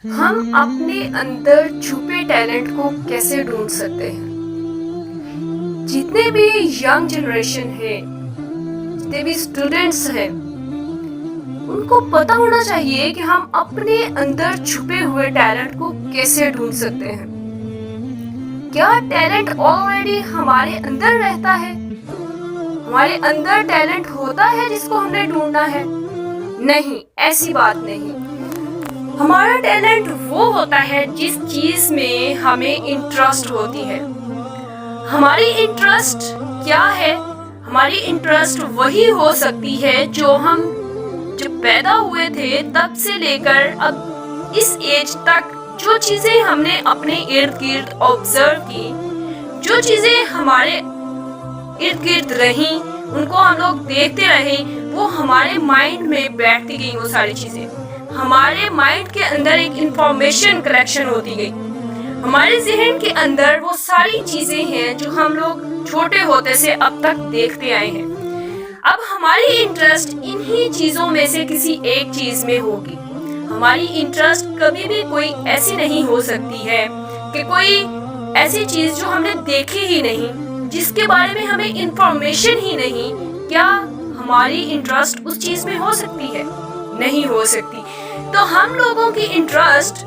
ہم اپنے اندر چھپے ٹیلنٹ کو کیسے ڈھونڈ سکتے ہیں؟ جتنے بھی ینگ جنریشن ہے، جتنے بھی اسٹوڈینٹس ہیں، ان کو پتا ہونا چاہیے کہ ہم اپنے اندر چھپے ہوئے ٹیلنٹ کو کیسے ڈھونڈ سکتے ہیں۔ کیا ٹیلنٹ آلریڈی ہمارے اندر رہتا ہے؟ ہمارے اندر ٹیلنٹ ہوتا ہے جس کو ہم نے ڈھونڈنا ہے؟ نہیں، ایسی بات نہیں۔ ہمارا ٹیلنٹ وہ ہوتا ہے جس چیز میں ہمیں انٹرسٹ ہوتی ہے۔ ہماری انٹرسٹ کیا ہے؟ ہماری انٹرسٹ وہی ہو سکتی ہے جو ہم جب پیدا ہوئے تھے تب سے لے کر اب اس ایج تک جو چیزیں ہم نے اپنے ارد گرد آبزرو کی، جو چیزیں ہمارے ارد گرد رہیں، ان کو ہم لوگ دیکھتے رہے، وہ ہمارے مائنڈ میں بیٹھتی گئی۔ وہ ساری چیزیں ہمارے مائنڈ کے اندر ایک انفارمیشن کلیکشن ہوتی گئی۔ ہمارے ذہن کے اندر وہ ساری چیزیں ہیں جو ہم لوگ چھوٹے ہوتے سے اب تک دیکھتے آئے ہیں۔ اب ہماری انٹرسٹ انہی چیزوں میں سے کسی ایک چیز میں ہوگی۔ ہماری انٹرسٹ کبھی بھی کوئی ایسی نہیں ہو سکتی ہے کہ کوئی ایسی چیز جو ہم نے دیکھی ہی نہیں، جس کے بارے میں ہمیں انفارمیشن ہی نہیں، کیا ہماری انٹرسٹ اس چیز میں ہو سکتی ہے؟ نہیں ہو سکتی۔ تو ہم لوگوں کی انٹرسٹ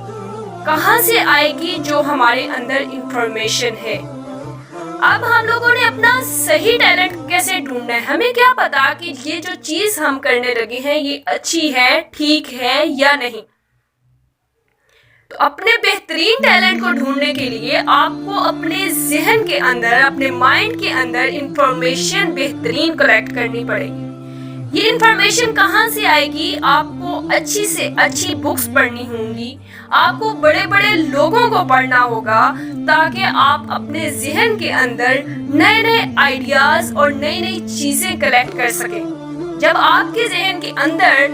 کہاں سے آئے گی؟ جو ہمارے اندر انفارمیشن ہے۔ اب ہم لوگوں نے اپنا صحیح ٹیلنٹ کیسے ڈھونڈنا ہے؟ ہمیں کیا پتا کہ یہ جو چیز ہم کرنے لگے ہیں یہ اچھی ہے، ٹھیک ہے یا نہیں؟ تو اپنے بہترین ٹیلنٹ کو ڈھونڈنے کے لیے آپ کو اپنے ذہن کے اندر، اپنے مائنڈ کے اندر انفارمیشن بہترین کلیکٹ کرنی پڑے گی۔ یہ انفارمیشن کہاں سے آئے گی؟ آپ کو اچھی سے اچھی بکس پڑھنی ہوں گی، آپ کو بڑے بڑے لوگوں کو پڑھنا ہوگا تاکہ آپ اپنے ذہن کے اندر نئے نئے آئیڈیاز اور نئی نئی چیزیں کلیکٹ کر سکیں۔ جب آپ کے ذہن کے اندر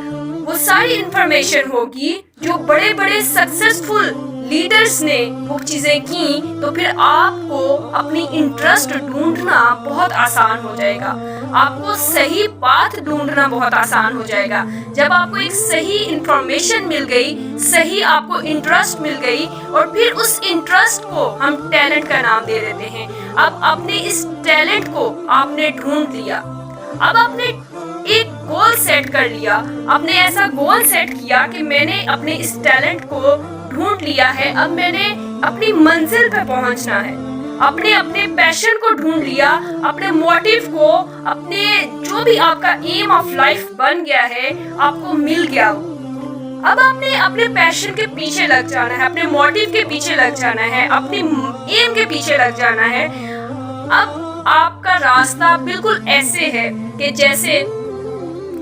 وہ ساری انفارمیشن ہوگی جو بڑے بڑے سکسیسفل لیڈرز نے وہ چیزیں کی، تو پھر آپ کو اپنی انٹرسٹ ڈھونڈنا بہت آسان ہو جائے گا۔ آپ کو صحیح پاتھ ڈھونڈنا بہت آسان ہو جائے گا۔ جب آپ کو ایک صحیح انفارمیشن مل گئی، صحیح آپ کو انٹرسٹ مل گئی، اور پھر اس انٹرسٹ کو ہم ٹیلنٹ کا نام دے دیتے ہیں۔ اب اپنے اس ٹیلنٹ کو آپ نے ڈھونڈ لیا، اب آپ نے ایک گول سیٹ کر لیا، آپ نے ایسا گول سیٹ کیا کہ میں نے اپنے اس ٹیلنٹ کو ڈھونڈ لیا ہے، اب میں نے اپنی منزل پہ پہنچنا ہے۔ اپنے پیشن کو ڈھونڈ لیا، اپنے موٹیو کو، اپنے جو بھی آپ کا ایم آف لائف بن گیا ہے، آپ کو مل گیا۔ اب آپ نے اپنے پیشن کے پیچھے لگ جانا ہے، اپنے موٹیو کے پیچھے لگ جانا ہے، اپنی ایم کے پیچھے لگ جانا ہے۔ اب آپ کا راستہ بالکل ایسے ہے کہ جیسے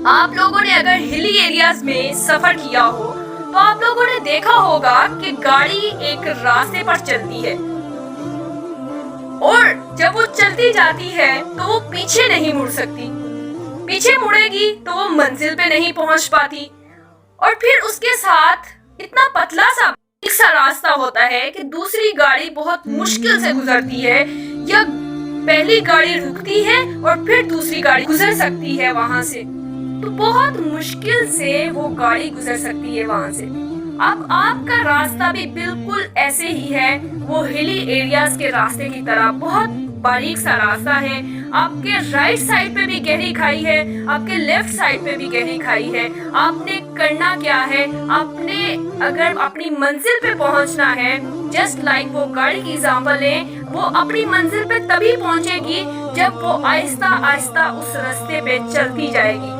آپ لوگوں نے اگر ہلی ایریاز میں سفر کیا ہو تو آپ لوگوں نے دیکھا ہوگا کہ گاڑی ایک راستے پر چلتی ہے، اور جب وہ چلتی جاتی ہے تو وہ پیچھے نہیں مڑ سکتی۔ پیچھے مڑے گی تو وہ منزل پہ نہیں پہنچ پاتی، اور پھر اس کے ساتھ اتنا پتلا سا راستہ ہوتا ہے کہ دوسری گاڑی بہت مشکل سے گزرتی ہے، یا پہلی گاڑی رکتی ہے اور پھر دوسری گاڑی گزر سکتی ہے وہاں سے، تو بہت مشکل سے وہ گاڑی گزر سکتی ہے وہاں سے۔ اب آپ کا راستہ بھی بالکل ایسے ہی ہے، وہ ہلی ایریاز کے راستے کی طرح بہت باریک سا راستہ ہے۔ آپ کے رائٹ سائڈ پہ بھی گہری کھائی ہے، آپ کے لیفٹ سائڈ پہ بھی گہری کھائی ہے۔ آپ نے کرنا کیا ہے؟ آپ نے اگر اپنی منزل پہ پہنچنا ہے، جسٹ لائک وہ گاڑی کی ایگزامپل ہے، وہ اپنی منزل پہ تبھی پہنچے گی جب وہ آہستہ آہستہ اس راستے پہ چلتی جائے گی۔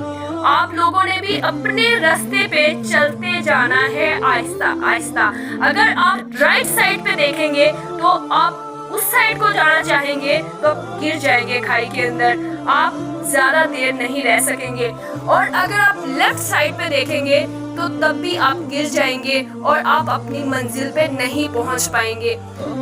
آپ لوگوں نے بھی اپنے راستے پہ چلتے جانا ہے، آہستہ آہستہ۔ اگر آپ رائٹ سائڈ پہ دیکھیں گے تو آپ اس سائڈ کو جانا چاہیں گے تو آپ گر جائیں گے کھائی کے اندر، آپ زیادہ دیر نہیں رہ سکیں گے۔ اور اگر آپ لیفٹ سائڈ پہ دیکھیں گے تو تب بھی آپ گر جائیں گے اور آپ اپنی منزل پہ نہیں پہنچ پائیں گے۔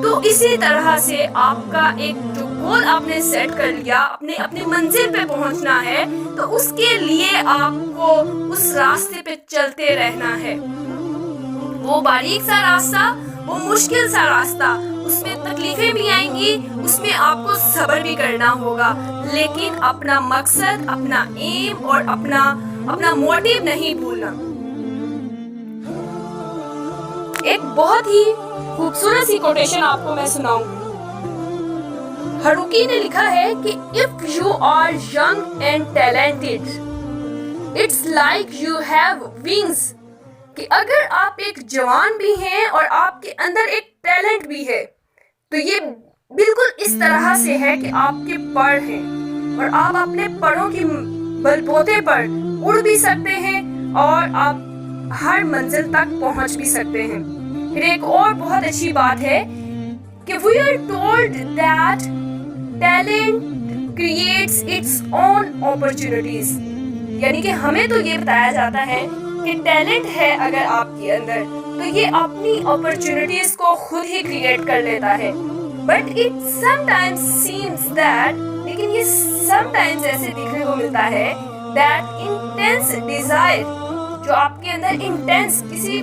تو اسی طرح سے آپ کا ایک جو گول آپ نے سیٹ کر لیا، اپنی منزل پہ پہنچنا ہے، تو اس کے لیے آپ کو اس راستے پہ چلتے رہنا ہے۔ وہ باریک سا راستہ، وہ مشکل سا راستہ، اس میں تکلیفیں بھی آئیں گی، اس میں آپ کو صبر بھی کرنا ہوگا، لیکن اپنا مقصد، اپنا ایم اور اپنا موٹیو نہیں بھولنا۔ ایک بہت ہی خوبصورت سی کوٹیشن آپ کو میں سناؤں. ہاروکی نے لکھا ہے کہ if you are young and talented, it's like you have wings. کہ اگر آپ ایک جوان بھی ہیں اور آپ کے اندر ایک ٹیلنٹ بھی ہے تو یہ بالکل اس طرح سے ہے کہ آپ کے پر ہیں اور آپ اپنے پروں کی بل بوتے پر اڑ بھی سکتے ہیں اور آپ ہر منزل تک پہنچ بھی سکتے ہیں. پھر ایک اور بہت اچھی بات ہے کہ we are told that talent creates its own opportunities. یعنی کہ ہمیں تو یہ بتایا جاتا ہے کہ ٹیلنٹ ہے اگر آپ کے اندر تو یہ اپنی اپرچونٹیز کو خود ہی کریٹ کر لیتا ہے. But it some times seems that لیکن یہ سم ٹائمز ایسے دیکھنے کو ملتا ہے دیٹ انٹینس ڈیزائر جو آپ کے اندر انٹینس کسی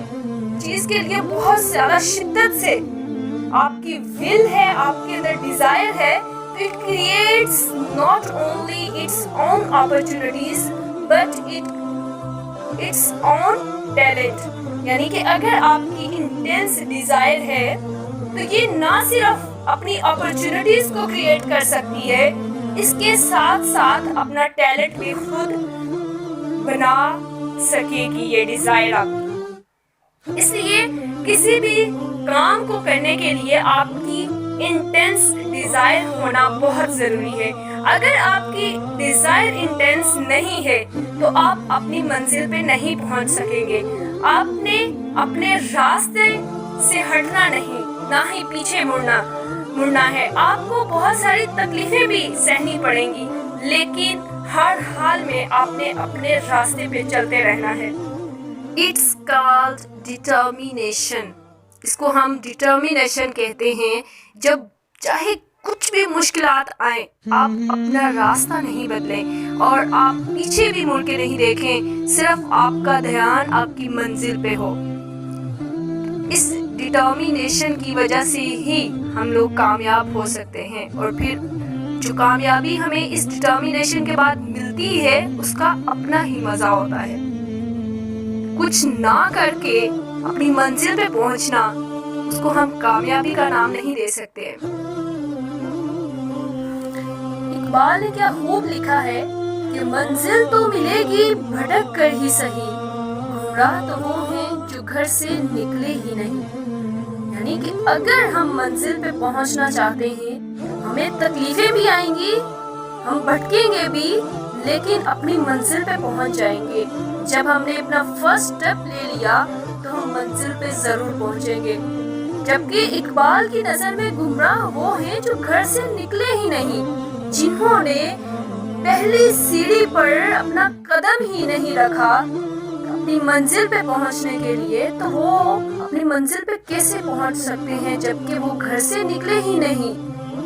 چیز کے لیے بہت زیادہ شدت سے آپ کی ول ہے آپ کے اندر ڈیزائر ہے تو it creates not only its own opportunities but its own talent. یعنی کہ اگر آپ کی انٹینس ڈیزائر ہے تو یہ نہ صرف اپنی اپرچونٹیز کو کریٹ کر سکتی ہے اس کے ساتھ ساتھ اپنا ٹیلنٹ بھی خود بنا سکے گی یہ ڈیزائر آپ کی. اس لیے کسی بھی کام کو کرنے کے لیے آپ کی انٹینس ڈیزائر ہونا بہت ضروری ہے. اگر آپ کی ڈیزائر انٹینس نہیں ہے تو آپ اپنی منزل پہ نہیں پہنچ سکیں گے. آپ نے اپنے راستے سے ہٹنا نہیں نہ ہی پیچھے مڑنا ہے. آپ کو بہت ساری تکلیفیں بھی سہنی پڑیں گی لیکن ہر حال میں آپ نے اپنے راستے پہ چلتے رہنا ہے. It's called determination. اس کو ہم ڈٹرمینیشن کہتے ہیں. جب چاہے کچھ بھی مشکلات آئیں آپ اپنا راستہ نہیں بدلیں اور آپ پیچھے بھی مڑ کے نہیں دیکھیں صرف آپ کا دھیان آپ کی منزل پہ ہو. اس ڈٹرمینیشن کی وجہ سے ہی ہم لوگ کامیاب ہو سکتے ہیں اور پھر جو کامیابی ہمیں اس ڈٹرمینیشن کے بعد ملتی ہے اس کا اپنا ہی مزہ ہوتا ہے. کچھ نہ کر کے اپنی منزل پہ پہنچنا اس کو ہم کامیابی کا نام نہیں دے سکتے. اقبال نے کیا خوب لکھا ہے کہ منزل تو ملے گی بھٹک کر ہی سہی گمراہ تو وہ ہیں جو گھر سے نکلے ہی نہیں. یعنی کہ اگر ہم منزل پہ پہنچنا چاہتے ہیں ہمیں تکلیفیں بھی آئیں گی ہم بھٹکیں گے بھی لیکن اپنی منزل پہ پہنچ جائیں گے. جب ہم نے اپنا فرسٹ اسٹیپ لے لیا تو ہم منزل پہ ضرور پہنچیں گے. جبکہ اقبال کی نظر میں گمراہ وہ ہیں جو گھر سے نکلے ہی نہیں جنہوں نے پہلی سیڑھی پر اپنا قدم ہی نہیں رکھا اپنی منزل پہ پہنچنے کے لیے. تو وہ اپنی منزل پہ کیسے پہنچ سکتے ہیں جبکہ وہ گھر سے نکلے ہی نہیں.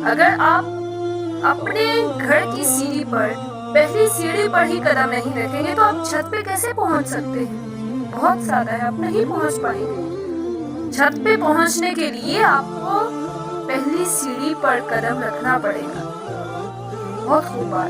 اگر آپ اپنے گھر کی سیڑھی پر پہلی سیڑھی پر ہی قدم نہیں رکھیں گے تو آپ چھت پہ کیسے پہنچ سکتے ہیں؟ بہت زیادہ ہے آپ نہیں پہنچ پائیں گے. چھت پہ پہنچنے کے لیے آپ کو پہلی سیڑھی پر قدم رکھنا پڑے گا. بہت خوب بات.